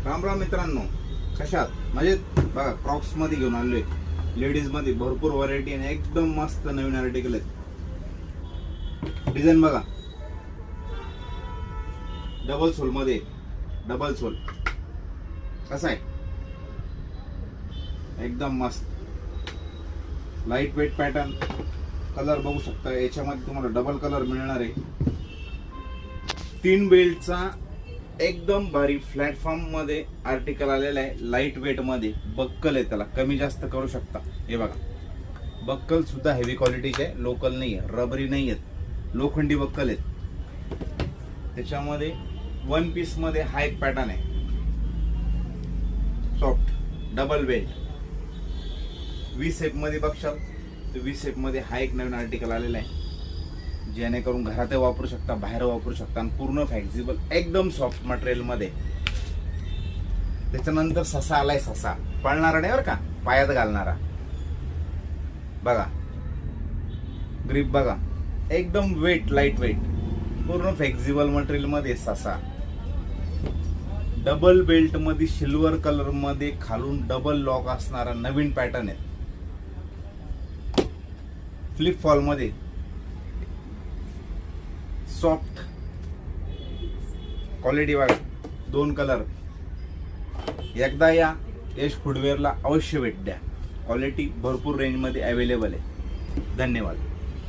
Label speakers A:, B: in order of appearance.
A: राम राम मित्रांनो, कशात म्हणजे बघा क्रॉक्स मध्ये घेऊन आलोय. लेडीज मध्ये भरपूर व्हरायटी आणि एकदम मस्त नवीन आर्टिकल आहेत. डिझाईन बघा, डबल सोल मध्ये, डबल सोल कसा आहे, एकदम मस्त लाईट वेट पॅटर्न. कलर बघू शकता, याच्यामध्ये तुम्हाला डबल कलर मिळणार आहे. 3 बेल्टचा एकदम भारी प्लॅटफॉर्म मध्ये आर्टिकल आलेला आहे. लाईट वेट मध्ये बक्कल आहे, त्याला कमी जास्त करू शकता. हे बघा, बक्कल सुद्धा हेवी क्वालिटीचे आहे, लोकल नाही आहे, रबरी नाही आहेत, लोखंडी बक्कल आहेत. त्याच्यामध्ये 1 पीस मध्ये हा एक पॅटर्न आहे, soft double belt. V shape मध्ये बघशाल तर व्ही शेप मध्ये हा एक नवीन आर्टिकल आलेला आहे, जेणेकरून घरात वापरू शकता, बाहेर वापरू शकता आणि पूर्ण फ्लेक्झिबल एकदम सॉफ्ट मटेरियल मध्ये. त्याच्यानंतर ससा आलाय, ससा पळणारा नाही बरं का, पायात घालणारा. बघा ग्रिप बघा, एकदम वेट, लाईट वेट, पूर्ण फ्लेक्झिबल मटेरियल मध्ये ससा. डबल बेल्ट मध्ये सिल्वर कलर मध्ये खालून डबल लॉक असणारा नवीन पॅटर्न आहे. फ्लिप फॉल मध्ये सॉफ्ट क्वालिटी बघा, 2 कलर. एकदा या यश फुटवेअरला अवश्य भेट द्या, क्वालिटी भरपूर रेंज मध्ये अवेलेबल आहे. धन्यवाद.